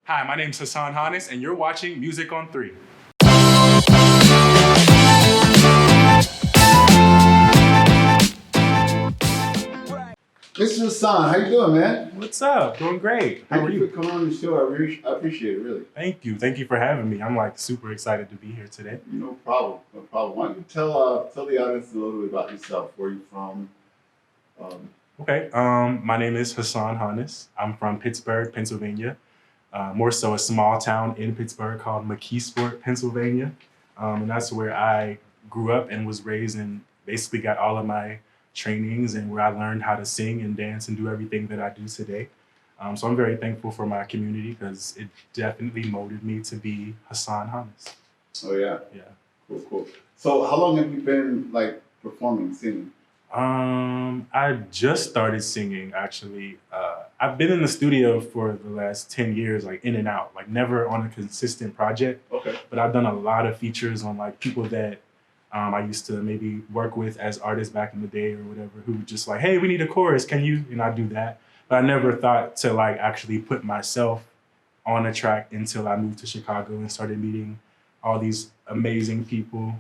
Hi, my name's Hasaan Honus, and you're watching MUSICON3. Mr. Hasaan, how you doing, man? What's up? Doing great. How are Thank you you? for coming on the show. I appreciate it, really. Thank you. Thank you for having me. I'm like super excited to be here today. No problem. No problem. Why don't you tell the audience a little bit about yourself? Where you from? Okay. My name is Hasaan Honus. I'm from Pittsburgh, Pennsylvania. More so a small town in Pittsburgh called McKeesport, Pennsylvania. And that's where I grew up and was raised and basically got all of my trainings and where I learned how to sing and dance and do everything that I do today. So I'm very thankful for my community because it definitely molded me to be Hasaan Honus. Oh yeah. Yeah. Cool. So how long have you been performing, singing? I just started singing actually. I've been in the studio for the last 10 years, like in and out, like never on a consistent project. Okay. But I've done a lot of features on like people that I used to maybe work with as artists back in the day or whatever, who just like, hey, we need a chorus, can you? And I do that. But I never thought to like actually put myself on a track until I moved to Chicago and started meeting all these amazing people.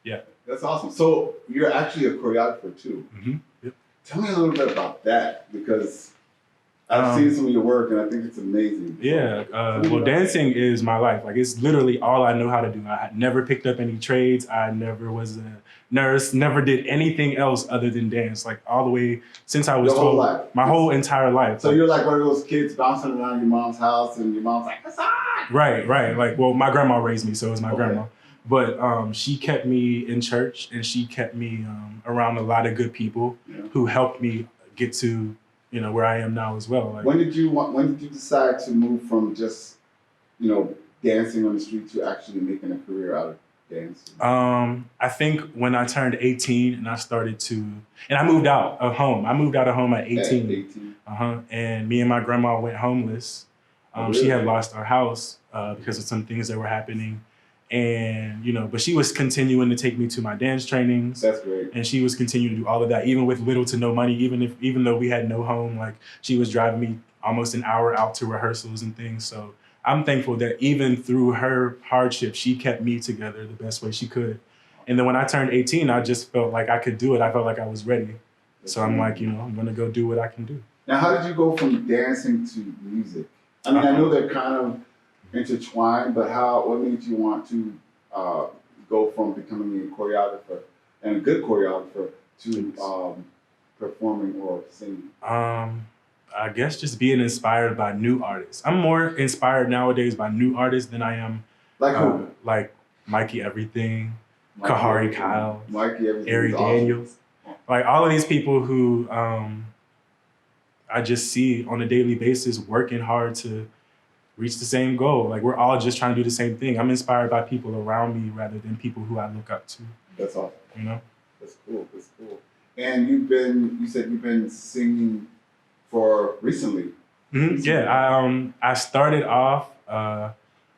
Yeah. That's awesome. So you're actually a choreographer too. Mm-hmm. Yep. Tell me a little bit about that, because I've seen some of your work and I think it's amazing. Yeah, well, dancing is my life. Like, it's literally all I know how to do. I had never picked up any trades. I never was a nurse, never did anything else other than dance. Like, all the way since I was 12. Whole life. My whole entire life. So you're like one of those kids bouncing around your mom's house and your mom's like, Hasaan! Right. Like, well, my grandma raised me, so it was my grandma. But she kept me in church and she kept me around a lot of good people who helped me get to where I am now as well. Like, when did you decide to move from just dancing on the street to actually making a career out of dancing? I think when I turned 18 and I started to, and I moved out of home. I moved out of home at 18. At 18. And me and my grandma went homeless. Really? She had lost our house because of some things that were happening. And, but she was continuing to take me to my dance trainings. That's great. And she was continuing to do all of that, even with little to no money, even though we had no home. Like, she was driving me almost an hour out to rehearsals and things. So I'm thankful that even through her hardship, she kept me together the best way she could. And then when I turned 18, I just felt like I could do it. I felt like I was ready. So I'm like, I'm gonna go do what I can do. Now, how did you go from dancing to music? I mean, I know they're kind of intertwined, but what made you want to go from becoming a choreographer and a good choreographer to performing or singing? I guess just being inspired by new artists. I'm more inspired nowadays by new artists than I am like who? Like Mikey Everything, Kahari Kyle, Ari Daniels. Like all of these people who I just see on a daily basis working hard to reach the same goal. Like, we're all just trying to do the same thing. I'm inspired by people around me rather than people who I look up to. That's awesome. That's cool. And you said you've been singing for recently. Mm-hmm. Yeah, I started off, I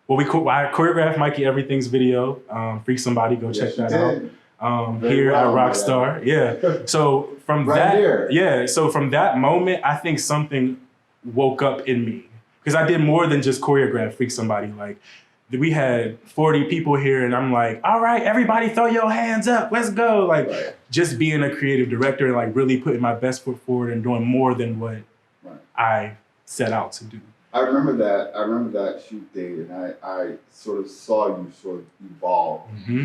choreographed Mikey Everything's video, Freak Somebody, go check that out. Here at Rockstar. Yeah. So from from that moment, I think something woke up in me. Because I did more than just choreograph Freak Somebody. Like, we had 40 people here and I'm like, all right, everybody throw your hands up, let's go. Like, just being a creative director and like really putting my best foot forward and doing more than what I set out to do. I remember that shoot day, and I sort of saw you sort of evolve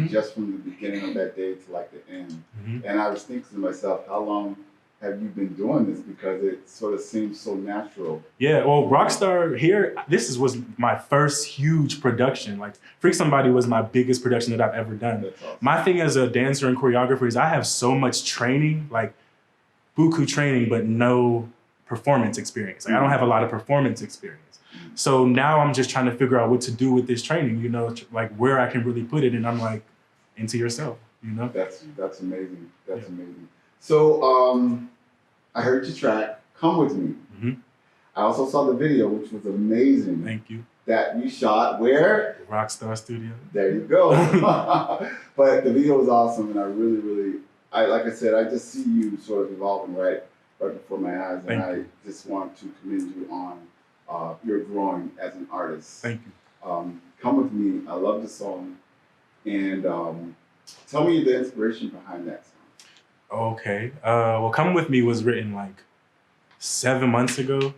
just from the beginning of that day to like the end. And I was thinking to myself, how long have you been doing this? Because it sort of seems so natural. Yeah, well, Rockstar here, was my first huge production. Like, Freak Somebody was my biggest production that I've ever done. That's awesome. My thing as a dancer and choreographer is I have so much training, like buku training, but no performance experience. Like, I don't have a lot of performance experience. So now I'm just trying to figure out what to do with this training, like where I can really put it. And I'm like, into yourself, That's amazing. That's amazing. So I heard your track, Come With Me. I also saw the video, which was amazing. Thank you. That you shot where? Rockstar Studio. There you go. But the video was awesome, and I really, like I said, I just see you sort of evolving right before my eyes, and I just want to commend you on you're growing as an artist. Thank you. Come With Me, I love the song. And tell me the inspiration behind that song. Okay. Well, Come With Me was written like 7 months ago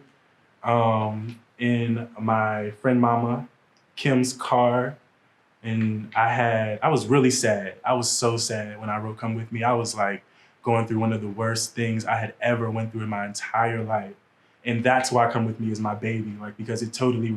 in my friend Mama Kim's car. And I was really sad. I was so sad when I wrote Come With Me. I was like going through one of the worst things I had ever went through in my entire life. And that's why Come With Me is my baby, like, because it totally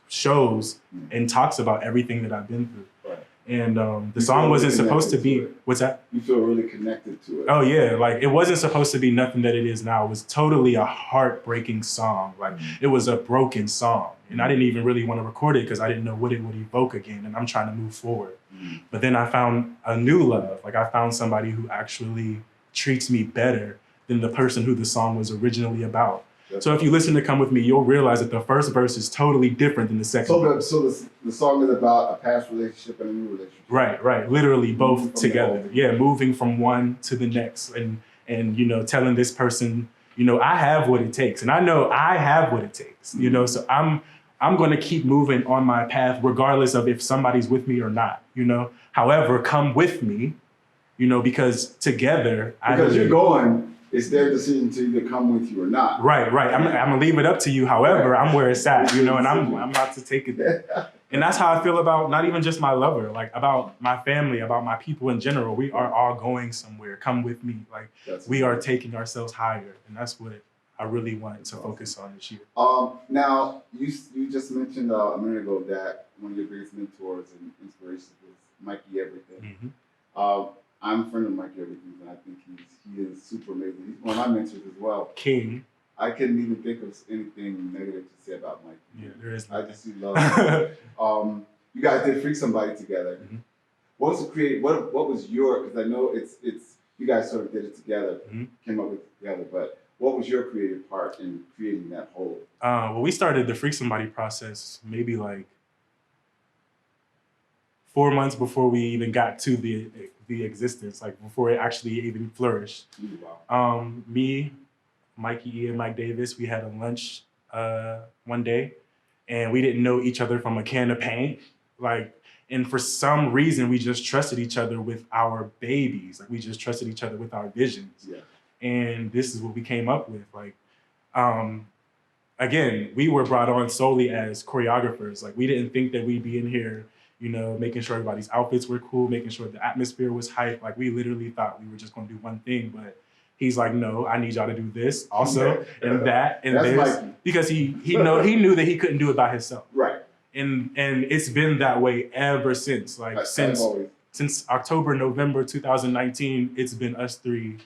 shows and talks about everything that I've been through. Right. And the song wasn't supposed to be, what's that? You feel really connected to it. Oh yeah, like it wasn't supposed to be nothing that it is now. It was totally a heartbreaking song. Like it was a broken song. And I didn't even really want to record it because I didn't know what it would evoke again. And I'm trying to move forward. But then I found a new love. Like I found somebody who actually treats me better than the person who the song was originally about. So if you listen to Come With Me, you'll realize that the first verse is totally different than the second verse. So the song is about a past relationship and a new relationship. Right. Literally both together. Yeah, moving from one to the next and you know, telling this person, you know, I have what it takes. And I know I have what it takes, you know, so I'm going to keep moving on my path regardless of if somebody's with me or not, you know. However, come with me, you know, because together. Because you're going. It's their decision to either come with you or not. Right. I'm gonna leave it up to you. However, I'm where it's at, you know, and I'm about to take it there. And that's how I feel about not even just my lover, like about my family, about my people in general. We are all going somewhere. Come with me. Like we are taking ourselves higher, and that's what I really want to focus on this year. Now you just mentioned a minute ago that one of your biggest mentors and inspirations was Mikey Everything. I'm a friend of Mikey Everything, and I think he is super amazing. He's one of my mentors as well. King. I couldn't even think of anything negative to say about Mikey. Yeah, there is. I just see love. You guys did Freak Somebody together. What was the creative? What was your? Because I know it's you guys sort of did it together, came up with it together. But what was your creative part in creating that whole? Well, we started the Freak Somebody process maybe like 4 months before we even got to the existence, like before it actually even flourished. Wow. Me, Mikey E, and Mike Davis, we had a lunch one day, and we didn't know each other from a can of paint. And for some reason, we just trusted each other with our babies. Like we just trusted each other with our visions. Yeah. And this is what we came up with. Like, again, we were brought on solely as choreographers. Like we didn't think that we'd be in here, you know, making sure everybody's outfits were cool, making sure the atmosphere was hype. Like we literally thought we were just going to do one thing, but he's like, no, I need y'all to do this also, and that, and this, because he knew that he couldn't do it by himself. Right. And it's been that way ever since. Like since October, November 2019, it's been us three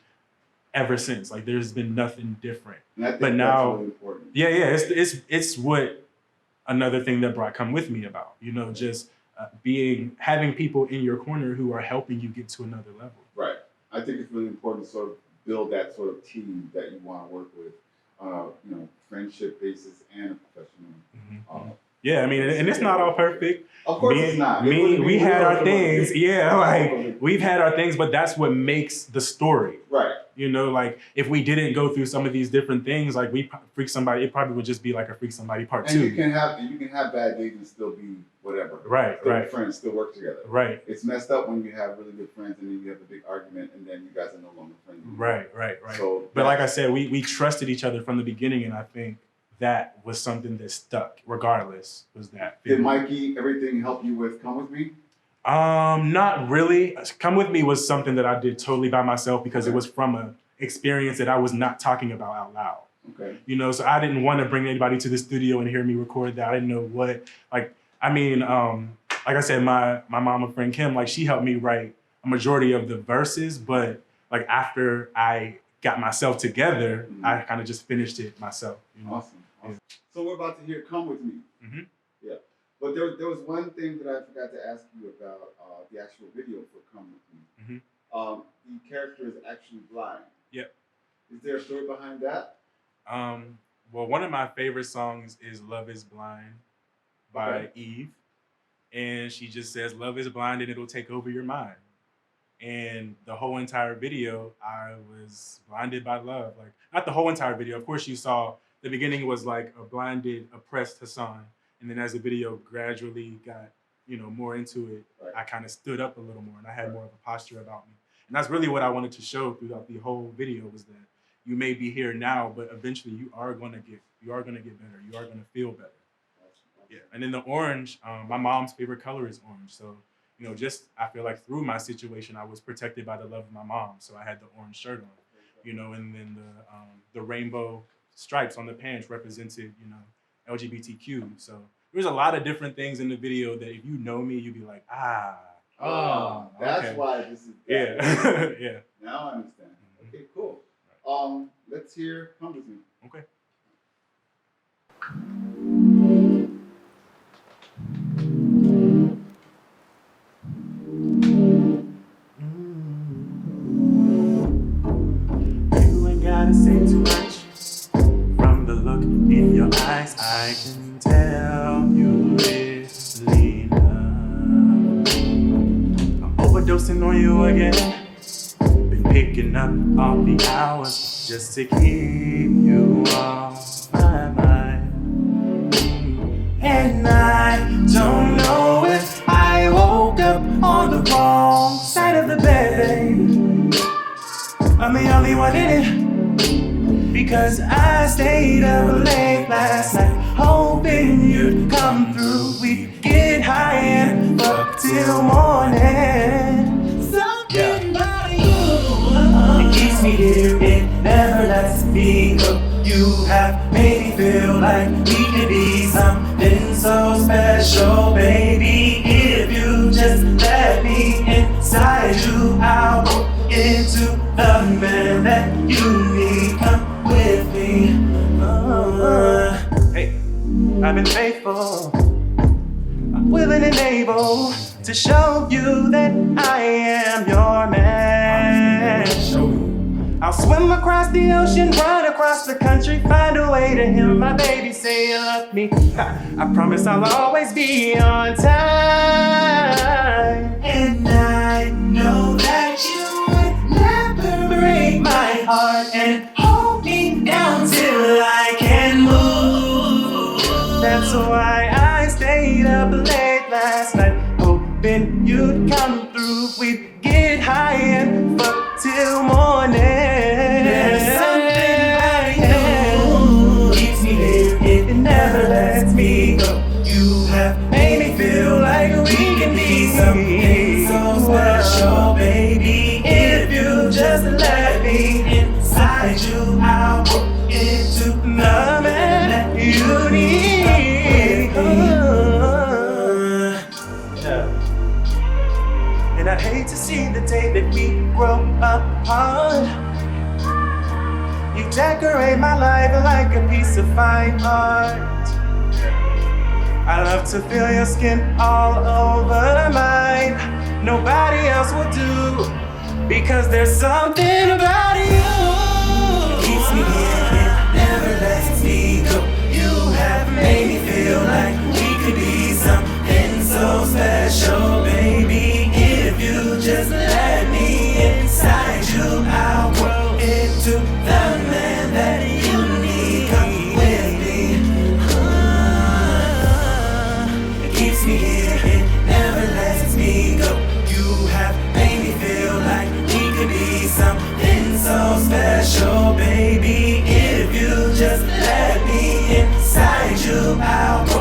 ever since. Like there's been nothing different. And I think but now, that's really important. Yeah, it's what another thing that brought Come With Me about. You know, just having people in your corner who are helping you get to another level. Right. I think it's really important to sort of build that sort of team that you want to work with, you know, friendship basis and a professional. Yeah, I mean, and it's not all perfect. Of course it's not. We had our things. Yeah, like we've had our things, but that's what makes the story. Right. You know, like if we didn't go through some of these different things, like we Freak Somebody, it probably would just be like a Freak Somebody part 2. You can have bad days and still be whatever. Right. Still friends, still work together. Right. It's messed up when you have really good friends and then you have a big argument and then you guys are no longer friends anymore. Right. So, but like I said, we trusted each other from the beginning, and I think that was something that stuck regardless, was that. Did Mikey Everything help you with Come With Me? Not really. Come With Me was something that I did totally by myself because it was from an experience that I was not talking about out loud. Okay. You know, so I didn't want to bring anybody to the studio and hear me record that. I didn't know what, like I said, my mama friend Kim, like she helped me write a majority of the verses, but like after I got myself together, I kind of just finished it myself. You know? Awesome. So we're about to hear Come With Me. Yeah. But there was one thing that I forgot to ask you about the actual video for Come With Me. The character is actually blind. Yep. Is there a story behind that? Well, one of my favorite songs is Love Is Blind by Eve. And she just says, love is blind and it'll take over your mind. And the whole entire video, I was blinded by love. Like, not the whole entire video. Of course, you saw the beginning was like a blinded, oppressed Hasaan, and then as the video gradually got more into it, I kind of stood up a little more, and I had more of a posture about me. And that's really what I wanted to show throughout the whole video, was that you may be here now, but eventually you are gonna get better. You are gonna feel better. Yeah. And then the orange, my mom's favorite color is orange. So, just I feel like through my situation, I was protected by the love of my mom. So I had the orange shirt on, and then the rainbow stripes on the pants represented, LGBTQ. So there was a lot of different things in the video that if you know me, you'd be like, that's okay. why this is. Yeah. Yeah. Now I understand. Okay, cool. Let's hear Humble Me. Okay. You ain't gotta say too much. From the look in your eyes, I can tell you really love. I'm overdosing on you again. Been picking up all the hours just to keep you off my mind. And I don't know if I woke up on the wrong side of the bed. I'm the only one in it, because I stayed up late last night hoping you'd come through. We'd get high and fuck till morning. Something about you, it keeps me here, it never lets me go. You have made me feel like we could be something so special, baby. If you just let me inside you, I'll go into the man that you need. Come with me. Hey, I've been faithful. I'm willing and able to show you that I am your man. I'll swim across the ocean, run across the country, find a way to hear my baby say you love me. I promise I'll always be on time. And I know that you would never break my heart and hold me down till I can move. That's why I stayed up late last night, hoping you'd come through. We'd get high and fuck till morning. There's something about you, keeps me here, it never lets me go. You have made me feel like we can be something so special, baby. If you just let me inside you, I'll go into the man that you need. And I'd hate to see the day that we grow apart. You decorate my life like a piece of fine art. I love to feel your skin all over mine. Nobody else will do, because there's something about you. It keeps me here, it never lets me go. You have made me feel like we could be something so special, baby. If you just let me inside you, I'll grow into the man that you need. Come with me. It keeps me here, it never lets me go. You have made me feel like we could be something so special, baby. If you just let me inside you, I'll grow